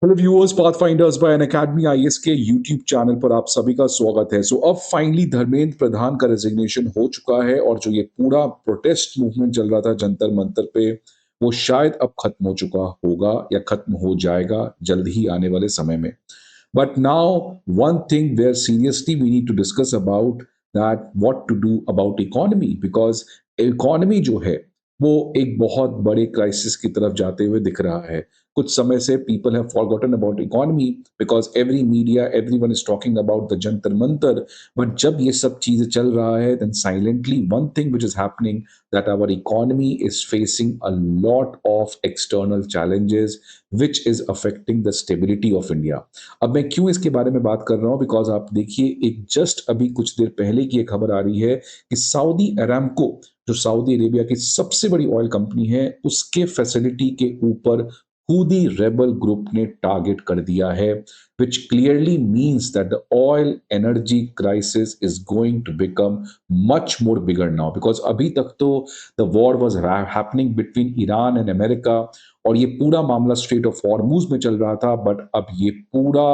Hello viewers, Pathfinders bye अन academy IAS के YouTube channel पर आप सभी का स्वागत है। अब फाइनली धर्मेंद्र प्रधान का रेजिग्नेशन हो चुका है और जो ये पूरा प्रोटेस्ट मूवमेंट चल रहा था जंतर मंतर पे, वो शायद अब खत्म हो चुका होगा या खत्म हो जाएगा जल्द ही आने वाले समय में। But now, one thing where seriously we need to discuss about that what to do about economy because economy जो है वो एक बहुत बड़े क्राइसिस की तरफ जाते हुए दिख रहा है। कुछ समय से people have forgotten about economy because every media everyone is talking about the jantar mantar, but जब ये सब चीजें चल रहा है then silently one thing which is happening that our economy is facing a lot of external challenges which is affecting the stability of India। अब मैं क्यों इसके बारे में बात कर रहा हूं बिकॉज आप देखिए एक जस्ट अभी कुछ देर पहले की एक खबर आ रही है कि सऊदी अरामको जो सऊदी अरेबिया की सबसे बड़ी ऑयल कंपनी है उसके फैसिलिटी के ऊपर हूदी रेबल ग्रुप ने टारगेट कर दिया है which clearly means that the oil energy crisis is going to become much more bigger now because अभी तक तो the war was happening between Iran and America और ये पूरा मामला स्ट्रेट ऑफ हॉर्मुज में चल रहा था बट अब ये पूरा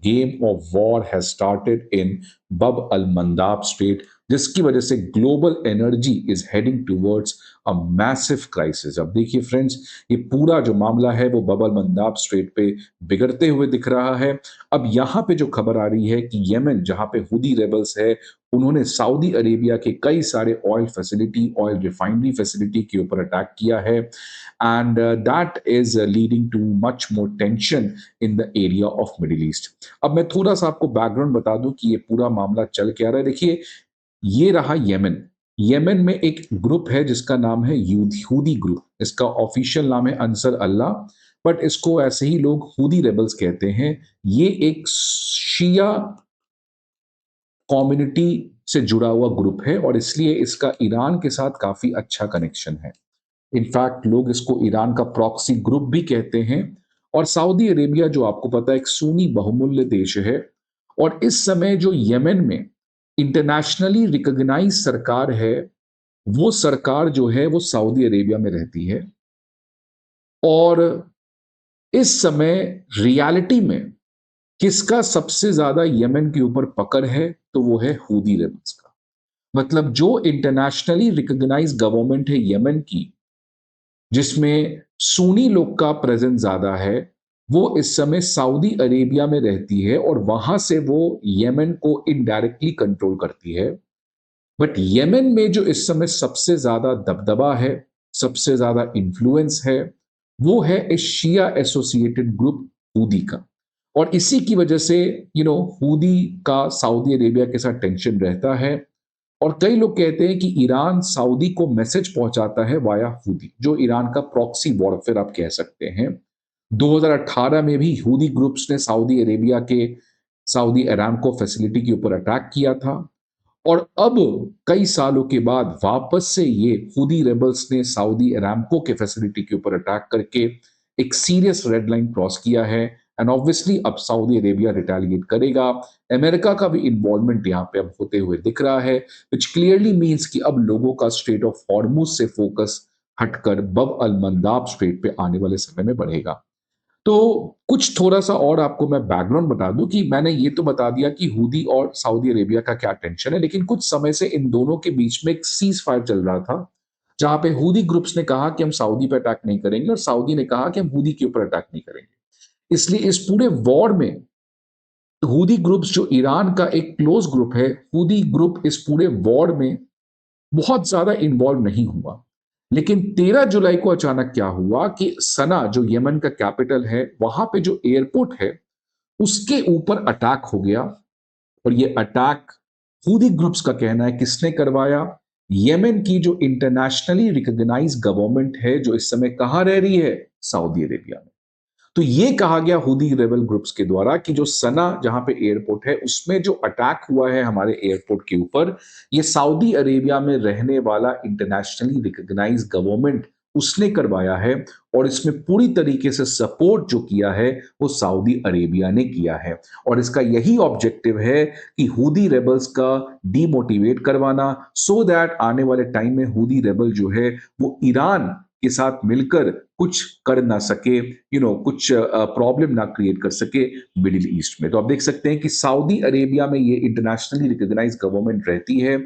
game of war has started in बब अल मंदाब स्ट्रेट जिसकी वजह से global energy is heading towards a massive crisis. अब देखिए फ्रेंड्स, ये पूरा जो मामला है वो बब अल मंदाब स्ट्रेट पे बिगड़ते हुए दिख रहा है। अब यहाँ पे जो खबर आ रही है कि येमेन जहाँ पे हुदी रेबल्स है उन्होंने सऊदी अरेबिया के कई सारे oil facility oil refinery facility के ऊपर अटैक किया है and that is leading to much more tension in the area of Middle East। अब मैं थोड़ा सा आपको बैकग्राउंड बता दूं कि ये पूरा मामला चल क्या रहा है। देखिए, ये रहा येमेन। येमेन में एक ग्रुप है जिसका नाम है हूदी ग्रुप। इसका ऑफिशियल नाम है अंसर अल्लाह, बट इसको ऐसे ही लोग हूदी रेबल्स कहते हैं। ये एक शिया कम्युनिटी से जुड़ा हुआ ग्रुप है और इसलिए इसका ईरान के साथ काफी अच्छा कनेक्शन है। इनफैक्ट लोग इसको ईरान का प्रॉक्सी ग्रुप भी कहते हैं। और सऊदी अरेबिया जो आपको पता है एक सुन्नी बहुमूल्य देश है और इस समय जो यमन में इंटरनेशनली रिकॉग्नाइज सरकार है वो सरकार जो है वो सऊदी अरेबिया में रहती है। और इस समय रियलिटी में किसका सबसे ज्यादा यमन के ऊपर पकड़ है तो वो है हूदी रेबल्स का। मतलब जो इंटरनेशनली रिकॉग्नाइज गवर्नमेंट है यमन की जिसमें सुन्नी लोग का प्रेजेंस ज्यादा है वो इस समय सऊदी अरेबिया में रहती है और वहां से वो येमेन को इनडायरेक्टली कंट्रोल करती है। बट येमेन में जो इस समय सबसे ज्यादा दबदबा है, सबसे ज्यादा इन्फ्लुएंस है, वो है इस शिया एसोसिएटेड ग्रुप हूदी का। और इसी की वजह से हूदी का सऊदी अरेबिया के साथ टेंशन रहता है। और कई लोग कहते हैं कि ईरान सऊदी को मैसेज पहुंचाता है वाया हूदी, जो ईरान का प्रॉक्सी वॉरफेयर आप कह सकते हैं। 2018 में भी हूदी ग्रुप्स ने सऊदी अरेबिया के सऊदी अरामको फैसिलिटी के ऊपर अटैक किया था। और अब कई सालों के बाद वापस से ये हूदी रेबल्स ने सऊदी अरामको के फैसिलिटी के ऊपर अटैक करके एक सीरियस रेड लाइन क्रॉस किया है। एंड ऑब्वियसली अब सऊदी अरेबिया रिटेलिएट करेगा। अमेरिका का भी इन्वॉल्वमेंट यहाँ पे अब होते हुए दिख रहा है, विच क्लियरली मीन्स कि अब लोगों का स्ट्रेट ऑफ हॉर्मुज से फोकस हटकर बब अल मंदाब स्ट्रेट पे आने वाले समय में बढ़ेगा। तो कुछ थोड़ा सा और आपको मैं बैकग्राउंड बता दूं कि मैंने ये तो बता दिया कि हूदी और सऊदी अरेबिया का क्या टेंशन है, लेकिन कुछ समय से इन दोनों के बीच में एक सीज फायर चल रहा था जहां पे हूदी ग्रुप्स ने कहा कि हम सऊदी पे अटैक नहीं करेंगे और सऊदी ने कहा कि हम हूदी के ऊपर अटैक नहीं करेंगे। इसलिए इस पूरे वॉर में हूदी ग्रुप्स जो ईरान का एक क्लोज ग्रुप है, हूदी ग्रुप इस पूरे वॉर में बहुत ज्यादा इन्वॉल्व नहीं हुआ। लेकिन 13 जुलाई को अचानक क्या हुआ कि सना जो यमन का कैपिटल है वहां पे जो एयरपोर्ट है उसके ऊपर अटैक हो गया। और ये अटैक हूदी ग्रुप्स का कहना है किसने करवाया? यमन की जो इंटरनेशनली रिकॉग्नाइज गवर्नमेंट है जो इस समय कहां रह रही है? सऊदी अरेबिया में। तो ये कहा गया हूदी रेबल ग्रुप्स के द्वारा कि जो सना जहां पे एयरपोर्ट है उसमें जो अटैक हुआ है हमारे एयरपोर्ट के ऊपर, ये सऊदी अरेबिया में रहने वाला इंटरनेशनली रिकॉग्नाइज गवर्नमेंट उसने करवाया है। और इसमें पूरी तरीके से सपोर्ट जो किया है वो सऊदी अरेबिया ने किया है। और इसका यही ऑब्जेक्टिव है कि हूदी रेबल्स का डीमोटिवेट करवाना, सो दैट आने वाले टाइम में हूदी रेबल जो है वो ईरान के साथ मिलकर कुछ कर ना सके, कुछ प्रॉब्लम ना क्रिएट कर सके मिडिल ईस्ट में। तो आप देख सकते हैं कि सऊदी अरेबिया में ये इंटरनेशनली रिकॉग्नाइज्ड गवर्नमेंट रहती है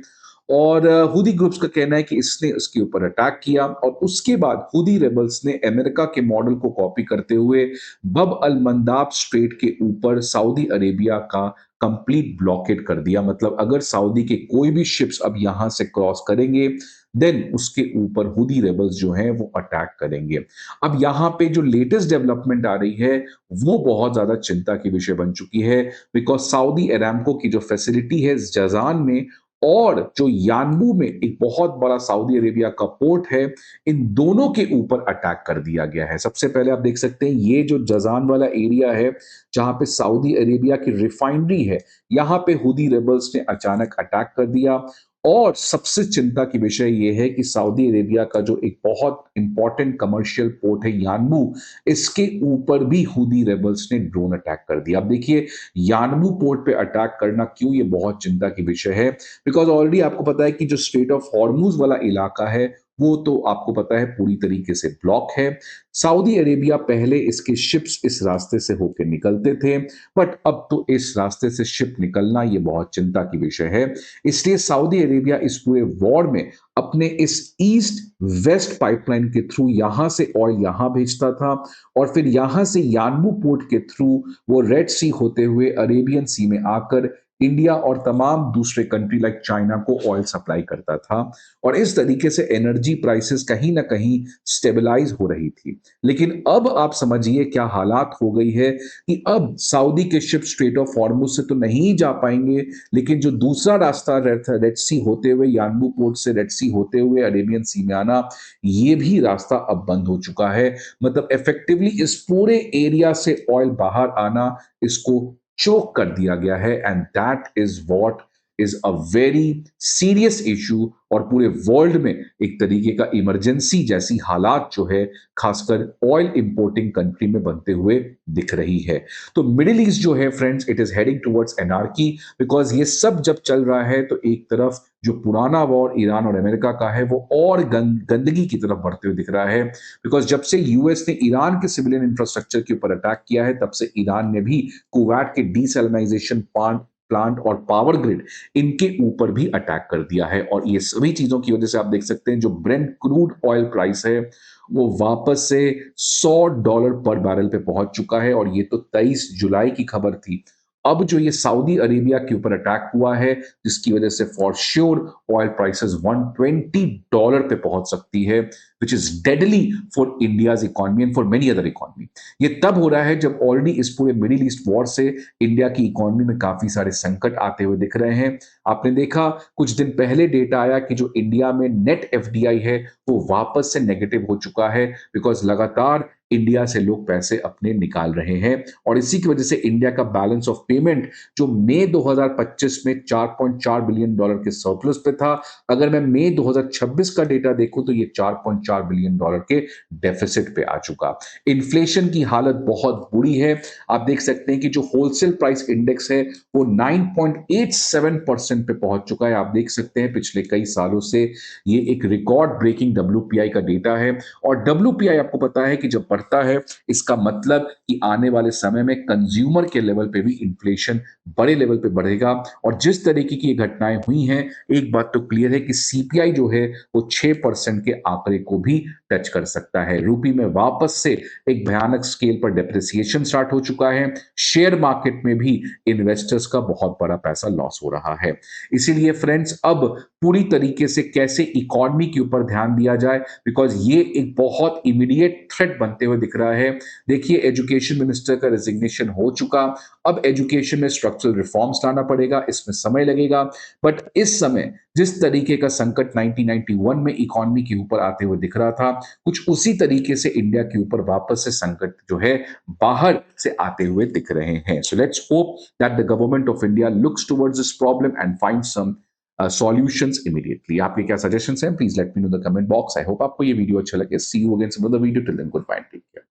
और हुदी ग्रुप्स का कहना है कि इसने उसके ऊपर अटैक किया और उसके बाद हुदी रेबल्स ने अमेरिका के मॉडल को कॉपी करते हुए बब अल मंदाब स्ट्रेट के ऊपर सऊदी अरेबिया का कंप्लीट ब्लॉकेड कर दिया। मतलब अगर सऊदी के कोई भी शिप्स अब यहां से क्रॉस करेंगे, देन उसके ऊपर हुदी रेबल्स जो हैं वो अटैक करेंगे। अब यहां पे जो लेटेस्ट डेवलपमेंट आ रही है वो बहुत ज्यादा चिंता की विषय बन चुकी है, बिकॉज सऊदी अरामको की जो फैसिलिटी है जजान में और जो यानबू में एक बहुत बड़ा सऊदी अरेबिया का पोर्ट है, इन दोनों के ऊपर अटैक कर दिया गया है। सबसे पहले आप देख सकते हैं ये जो जजान वाला एरिया है जहां पे सऊदी अरेबिया की रिफाइनरी है, यहां पे हुदी रेबल्स ने अचानक अटैक कर दिया। और सबसे चिंता की विषय यह है कि सऊदी अरेबिया का जो एक बहुत इंपॉर्टेंट कमर्शियल पोर्ट है यानबू, इसके ऊपर भी हुदी रेबल्स ने ड्रोन अटैक कर दिया। अब देखिए यानबू पोर्ट पे अटैक करना क्यों ये बहुत चिंता की विषय है, बिकॉज ऑलरेडी आपको पता है कि जो स्ट्रेट ऑफ हॉर्मूज वाला इलाका है वो तो आपको पता है पूरी तरीके से ब्लॉक है। सऊदी अरेबिया पहले इसके शिप्स इस रास्ते से होकर निकलते थे, बट अब तो इस रास्ते से शिप निकलना ये बहुत चिंता की विषय है। इसलिए सऊदी अरेबिया इस पूरे वॉर में अपने इस ईस्ट वेस्ट पाइपलाइन के थ्रू यहां से ऑयल यहां भेजता था और फिर यहां से यानबू पोर्ट के थ्रू वो रेड सी होते हुए अरेबियन सी में आकर इंडिया और तमाम दूसरे कंट्री लाइक चाइना को ऑयल सप्लाई करता था। और इस तरीके से एनर्जी प्राइसेस कहीं ना कहीं स्टेबलाइज हो रही थी। लेकिन अब आप समझिए क्या हालात हो गई है कि अब सऊदी के शिप स्ट्रेट ऑफ हॉर्मुज से तो नहीं जा पाएंगे, लेकिन जो दूसरा रास्ता रेड सी होते हुए यानबू पोर्ट से रेड सी होते हुए अरेबियन सी में आना, ये भी रास्ता अब बंद हो चुका है। मतलब इफेक्टिवली इस पूरे एरिया से ऑयल बाहर आना, इसको चोक कर दिया गया है and that is what is a very serious issue और पूरे वर्ल्ड में एक तरीके का इमरजेंसी जैसी हालात जो है खासकर ऑयल इंपोर्टिंग कंट्री में बनते हुए दिख रही है। तो मिडिल ईस्ट जो है friends, it is heading towards anarchy, because ये सब जब चल रहा है तो एक तरफ जो पुराना वॉर ईरान और अमेरिका का है वो और गंदगी की तरफ बढ़ते हुए दिख रहा है। बिकॉज जब से यूएस ने ईरान के सिविलियन इंफ्रास्ट्रक्चर के ऊपर अटैक किया है, तब से ईरान ने भी कुवैत के डीसैलिनाइजेशन प्लांट और पावर ग्रिड इनके ऊपर भी अटैक कर दिया है। और ये सभी चीजों की वजह से आप देख सकते हैं जो ब्रेंट क्रूड ऑयल प्राइस है वो वापस से $100 पर बैरल पे पहुंच चुका है। और ये तो 23 जुलाई की खबर थी। अब जो ये सऊदी अरेबिया के ऊपर अटैक हुआ है, जिसकी वजह से फॉर श्योर ऑयल प्राइसेस $120 पे पहुंच सकती है, which is deadly for India's economy and for many other economy. ये तब हो रहा है जब ऑलरेडी इस पूरे मिडिल ईस्ट वॉर से इंडिया की इकोनॉमी में काफी सारे संकट आते हुए दिख रहे हैं। आपने देखा कुछ दिन पहले डेटा आया कि जो इंडिया में नेट एफडीआई है वो वापस से नेगेटिव हो चुका है, बिकॉज लगातार इंडिया से लोग पैसे अपने निकाल रहे हैं। और इसी की वजह से इंडिया का बैलेंस ऑफ पेमेंट जो मई 2025 में $4.4 बिलियन के सरप्लस पे था, अगर मैं मई 2026 का डेटा देखूं तो ये $4.4 बिलियन के डेफिसिट पे आ चुका। इन्फ्लेशन की हालत बहुत बुरी है। आप देख सकते हैं कि जो होलसेल प्राइस इंडेक्स है वो 9.87% पे पहुंच चुका है। आप देख सकते हैं पिछले कई सालों से ये एक रिकॉर्ड ब्रेकिंग डब्ल्यूपीआई का डेटा है। और डब्ल्यूपीआई आपको पता है कि जब बढ़ता है इसका मतलब कि आने वाले समय में कंज्यूमर के लेवल पे भी इन्फ्लेशन बड़े लेवल पे बढ़ेगा। और जिस तरीके की घटनाएं हुई हैं, एक बात तो क्लियर है कि सीपीआई जो है वो 6% के आंकड़े को भी टच कर सकता है। रूपी में वापस से एक भयानक स्केल पर डेप्रिसिएशन स्टार्ट हो चुका है। शेयर मार्केट में भी इन्वेस्टर्स का बहुत बड़ा पैसा लॉस हो रहा है। इसीलिए फ्रेंड्स अब पूरी तरीके से कैसे इकोनॉमी के ऊपर ध्यान दिया जाए, बिकॉज ये एक बहुत इमीडिएट थ्रेट बनते हुए दिख रहा है। देखिए एजुकेशन मिनिस्टर का रेजिग्नेशन हो चुका, अब एजुकेशन में स्ट्रक्चरल रिफॉर्म्स लाना पड़ेगा, इसमें समय लगेगा। बट इस समय जिस तरीके का संकट 1991 में इकोनॉमी के ऊपर आते हुए दिख रहा था, कुछ उसी तरीके से इंडिया के ऊपर वापस से संकट जो है बाहर से आते हुए दिख रहे हैं। So let's hope that the government of India looks towards this problem and find some solutions immediately. आपके क्या सजेशंस हैं, please let me know the comment box. I hope आपको ये वीडियो अच्छा लगे। See you again some other video, till then good bye, take care.